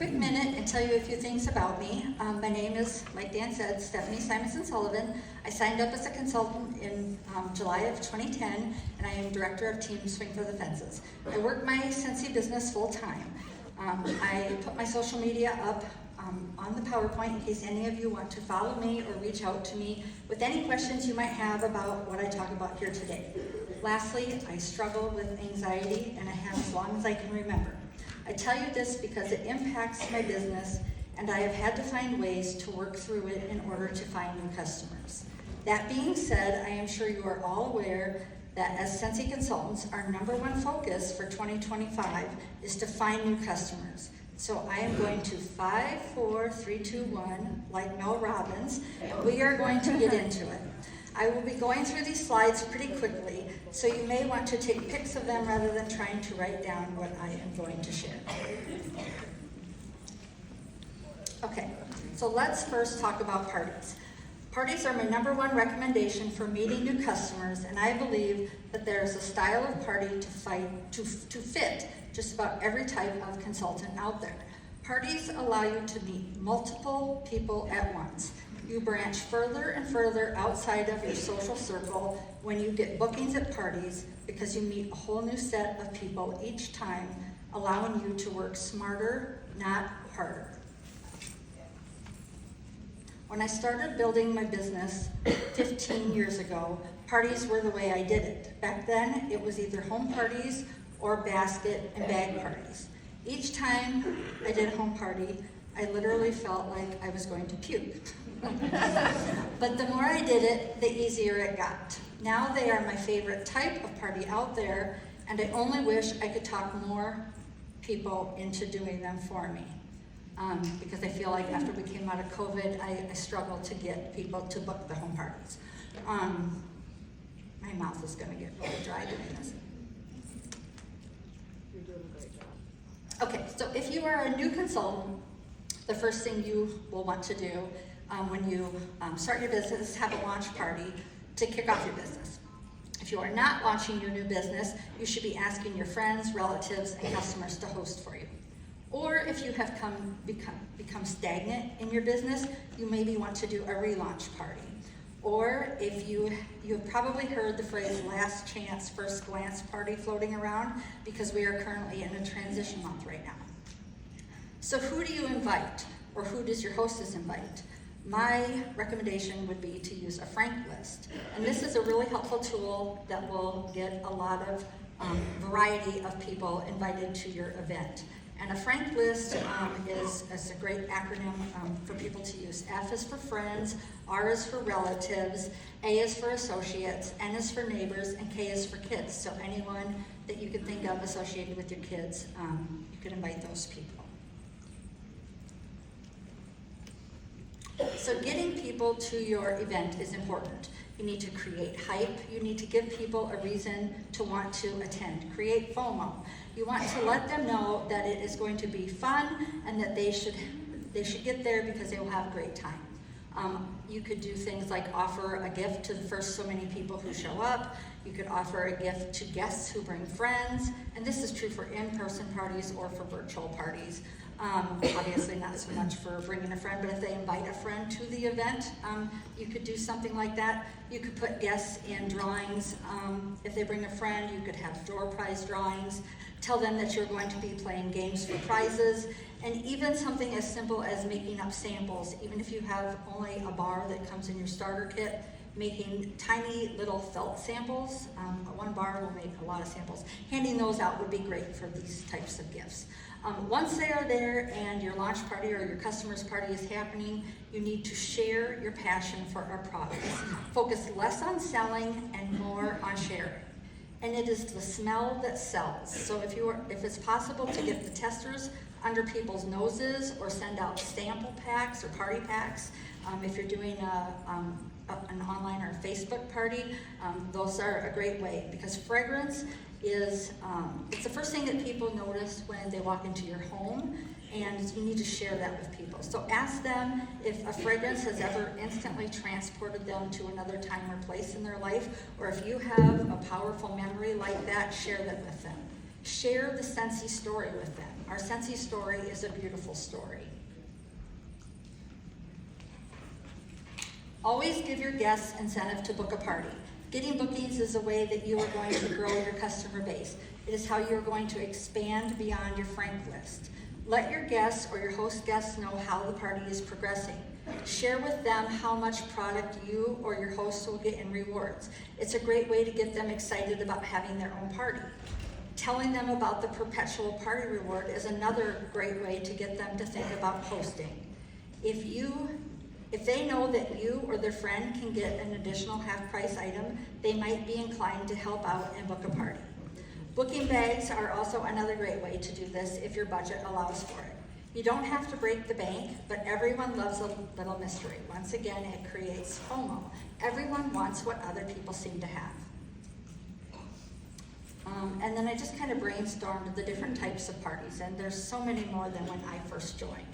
quick minute and tell you a few things about me. My name is, like Dan said, Stephanie Simonson Sullivan. I signed up as a consultant in July of 2010, and I am director of Team Swing for the Fences. I work my Scentsy business full time. I put my social media up on the PowerPoint in case any of you want to follow me or reach out to me with any questions you might have about what I talk about here today. Lastly, I struggle with anxiety, and I have as long as I can remember. I tell you this because it impacts my business, and I have had to find ways to work through it in order to find new customers. That being said, I am sure you are all aware that as Scentsy consultants, our number one focus for 2025 is to find new customers. So I am going to 5, 4, 3, 2, 1, like Mel Robbins, and we are going to get into it. I will be going through these slides pretty quickly, so you may want to take pics of them rather than trying to write down what I am going to share. Okay, so let's first talk about parties. Parties are my number one recommendation for meeting new customers, and I believe that there is a style of party to fit just about every type of consultant out there. Parties allow you to meet multiple people at once. You branch further and further outside of your social circle when you get bookings at parties because you meet a whole new set of people each time, allowing you to work smarter, not harder. When I started building my business 15 years ago, parties were the way I did it. Back then, it was either home parties or basket and bag parties. Each time I did a home party, I literally felt like I was going to puke. But the more I did it, the easier it got. Now they are my favorite type of party out there, and I only wish I could talk more people into doing them for me. Because I feel like after we came out of COVID, I struggled to get people to book the home parties. My mouth is gonna get really dry doing this. You're doing a great job. Okay, so if you are a new consultant, the first thing you will want to do when you start your business is have a launch party to kick off your business. If you are not launching your new business, you should be asking your friends, relatives, and customers to host for you. Or if you have become stagnant in your business, you maybe want to do a relaunch party. Or if you have probably heard the phrase last chance, first glance party floating around because we are currently in a transition month right now. So who do you invite, or who does your hostess invite? My recommendation would be to use a frank list. And this is a really helpful tool that will get a lot of variety of people invited to your event. And a frank list is a great acronym for people to use. F is for friends, R is for relatives, A is for associates, N is for neighbors, and K is for kids. So anyone that you can think of associated with your kids, you can invite those people. So getting people to your event is important. You need to create hype. You need to give people a reason to want to attend. Create FOMO. You want to let them know that it is going to be fun and that they should get there because they will have a great time. You could do things like offer a gift to the first so many people who show up. You could offer a gift to guests who bring friends. And this is true for in-person parties or for virtual parties. Obviously not so much for bringing a friend, but if they invite a friend to the event, you could do something like that. You could put guests in drawings. If they bring a friend, you could have door prize drawings. Tell them that you're going to be playing games for prizes, and even something as simple as making up samples. Even if you have only a bar that comes in your starter kit, making tiny little felt samples. One bar will make a lot of samples. Handing those out would be great for these types of gifts. Once they are there and your launch party or your customer's party is happening, you need to share your passion for our products. Focus less on selling and more on sharing. And it is the smell that sells. So if it's possible to get the testers under people's noses or send out sample packs or party packs, if you're doing an online or Facebook party, those are a great way, because fragrance is it's the first thing that people notice when they walk into your home, and you need to share that with people. So ask them if a fragrance has ever instantly transported them to another time or place in their life, or if you have a powerful memory like that, share that with them. Share the Scentsy story with them. Our Scentsy story is a beautiful story. Always give your guests incentive to book a party. Getting bookings is a way that you are going to grow your customer base. It is how you are going to expand beyond your frank list. Let your guests or your host guests know how the party is progressing. Share with them how much product you or your host will get in rewards. It's a great way to get them excited about having their own party. Telling them about the perpetual party reward is another great way to get them to think about hosting. If they know that you or their friend can get an additional half-price item, they might be inclined to help out and book a party. Booking bags are also another great way to do this if your budget allows for it. You don't have to break the bank, but everyone loves a little mystery. Once again, it creates FOMO. Everyone wants what other people seem to have. And then I just kind of brainstormed the different types of parties, and there's so many more than when I first joined.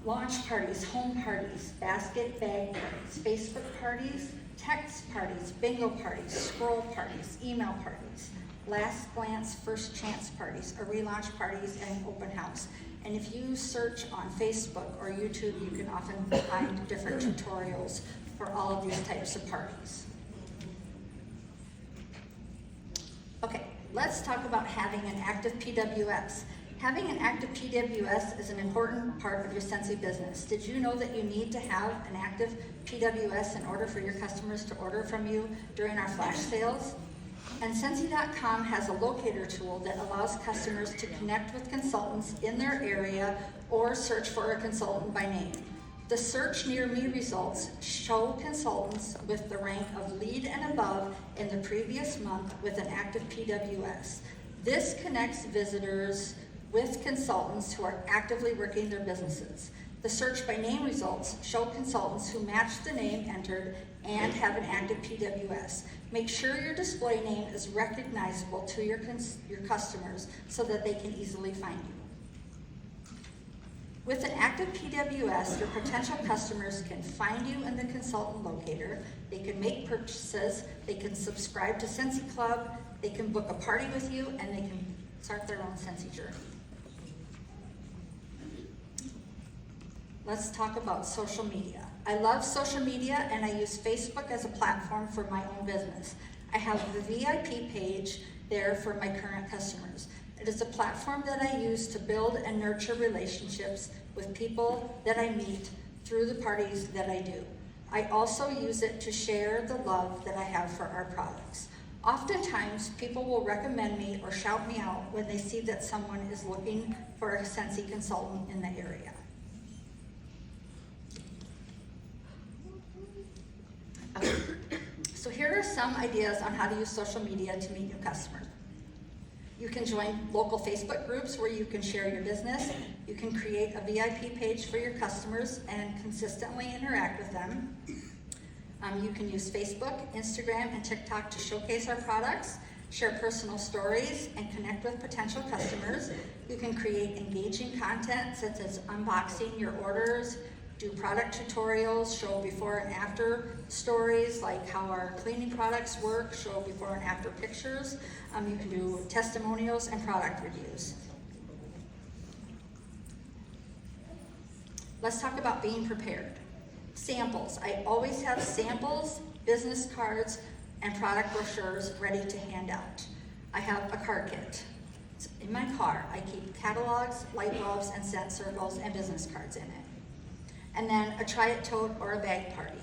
Launch parties, home parties, basket bag parties, Facebook parties, text parties, bingo parties, scroll parties, email parties, last glance, first chance parties, or relaunch parties, and open house. And if you search on Facebook or YouTube, you can often find different tutorials for all of these types of parties. Okay, let's talk about having an active PWS. Having an active PWS is an important part of your Scentsy business. Did you know that you need to have an active PWS in order for your customers to order from you during our flash sales? And Scentsy.com has a locator tool that allows customers to connect with consultants in their area or search for a consultant by name. The Search Near Me results show consultants with the rank of lead and above in the previous month with an active PWS. This connects visitors with consultants who are actively working their businesses. The search by name results show consultants who match the name entered and have an active PWS. Make sure your display name is recognizable to your customers so that they can easily find you. With an active PWS, your potential customers can find you in the consultant locator, they can make purchases, they can subscribe to Scentsy Club, they can book a party with you, and they can start their own Scentsy journey. Let's talk about social media. I love social media and I use Facebook as a platform for my own business. I have the VIP page there for my current customers. It is a platform that I use to build and nurture relationships with people that I meet through the parties that I do. I also use it to share the love that I have for our products. Oftentimes, people will recommend me or shout me out when they see that someone is looking for a Scentsy consultant in the area. Okay. So here are some ideas on how to use social media to meet your customers. You can join local Facebook groups where you can share your business. You can create a VIP page for your customers and consistently interact with them. You can use Facebook, Instagram, and TikTok to showcase our products, share personal stories, and connect with potential customers. You can create engaging content such as unboxing your orders, do product tutorials, show before and after stories like how our cleaning products work, show before and after pictures. You can do testimonials and product reviews. Let's talk about being prepared. Samples. I always have samples, business cards, and product brochures ready to hand out. I have a card kit. It's in my car. I keep catalogs, light bulbs, and scent circles, and business cards in it. And then a try-it tote or a bag party.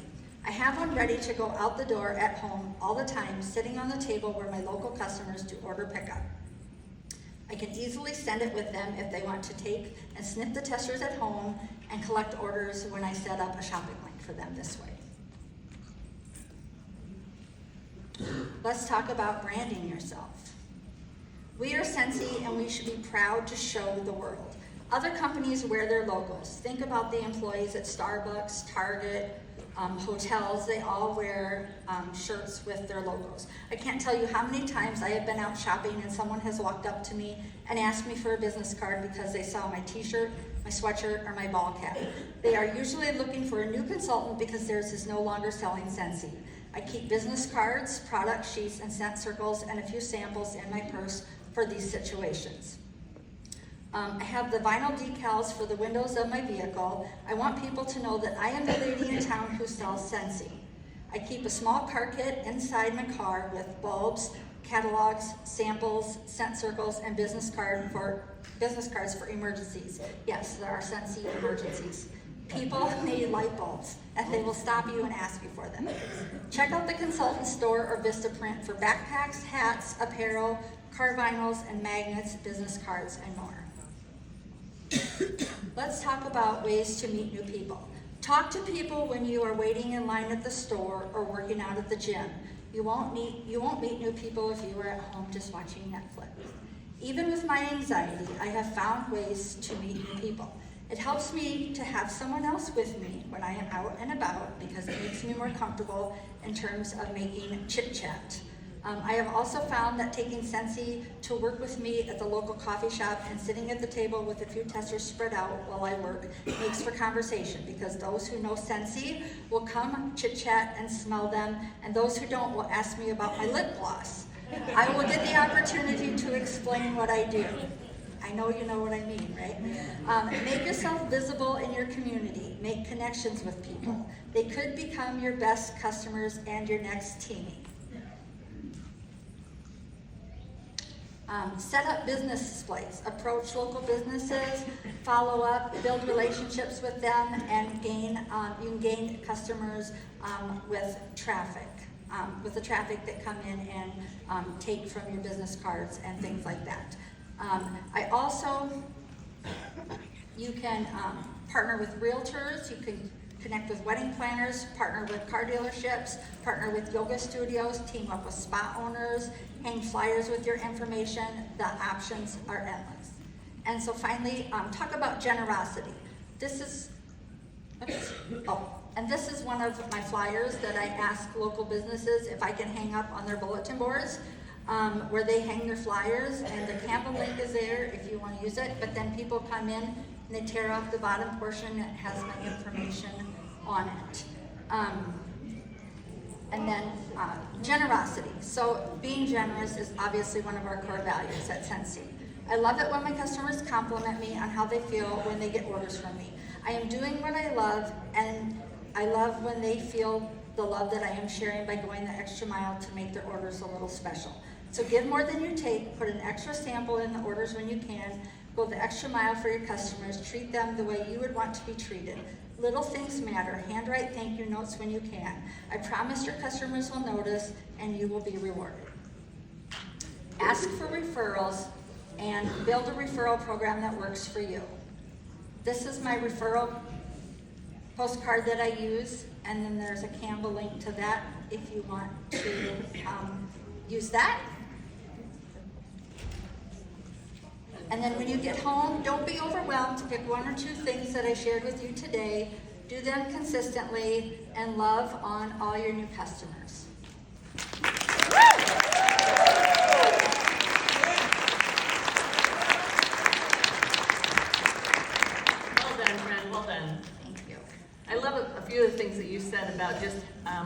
I have one ready to go out the door at home all the time, sitting on the table where my local customers do order pickup. I can easily send it with them if they want to take and sniff the testers at home and collect orders when I set up a shopping link for them this way. Let's talk about branding yourself. We are Scentsy and we should be proud to show the world. Other companies wear their logos. Think about the employees at Starbucks, Target, hotels. They all wear shirts with their logos. I can't tell you how many times I have been out shopping and someone has walked up to me and asked me for a business card because they saw my t-shirt, my sweatshirt, or my ball cap. They are usually looking for a new consultant because theirs is no longer selling Scentsy. I keep business cards, product sheets, and scent circles, and a few samples in my purse for these situations. I have the vinyl decals for the windows of my vehicle. I want people to know that I am the lady in town who sells Scentsy. I keep a small car kit inside my car with bulbs, catalogs, samples, scent circles, and business cards for emergencies. Yes, there are Scentsy emergencies. People need light bulbs, and they will stop you and ask you for them. Check out the consultant store or Vistaprint for backpacks, hats, apparel, car vinyls, and magnets, business cards, and more. Let's talk about ways to meet new people. Talk to people when you are waiting in line at the store or working out at the gym. You won't meet new people if you are at home just watching Netflix. Even with my anxiety, I have found ways to meet new people. It helps me to have someone else with me when I am out and about because it makes me more comfortable in terms of making chit chat. I have also found that taking Scentsy to work with me at the local coffee shop and sitting at the table with a few testers spread out while I work makes for conversation because those who know Scentsy will come chit chat and smell them, and those who don't will ask me about my lip gloss. I will get the opportunity to explain what I do. I know you know what I mean, right? Make yourself visible in your community. Make connections with people. They could become your best customers and your next teammate. Set up business displays. Approach local businesses, follow up, build relationships with them, and you can gain customers with traffic. With the traffic that come in and take from your business cards and things like that. You can partner with realtors, you can connect with wedding planners, partner with car dealerships, partner with yoga studios, team up with spa owners, hang flyers with your information. The options are endless. And so finally, talk about generosity. This is one of my flyers that I ask local businesses if I can hang up on their bulletin boards, where they hang their flyers, and the Canva link is there if you want to use it, but then people come in and they tear off the bottom portion that has my information on it. And then generosity. So being generous is obviously one of our core values at Scentsy. I love it when my customers compliment me on how they feel when they get orders from me. I am doing what I love, and I love when they feel the love that I am sharing by going the extra mile to make their orders a little special. So give more than you take, put an extra sample in the orders when you can, go the extra mile for your customers, treat them the way you would want to be treated. Little things matter. Handwrite thank you notes when you can. I promise your customers will notice and you will be rewarded. Ask for referrals and build a referral program that works for you. This is my referral postcard that I use, and then there's a Canva link to that if you want to use that. And then when you get home, don't be overwhelmed. Pick one or two things that I shared with you today. Do them consistently and love on all your new customers. Well done, friend, well done. Thank you. I love a few of the things that you said about just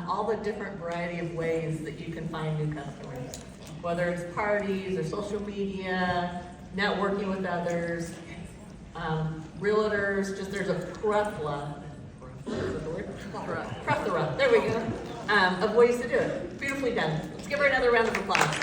all the different variety of ways that you can find new customers. Whether it's parties or social media, networking with others, realtors, just there's a plethora, there we go, of ways to do it. Beautifully done. Let's give her another round of applause.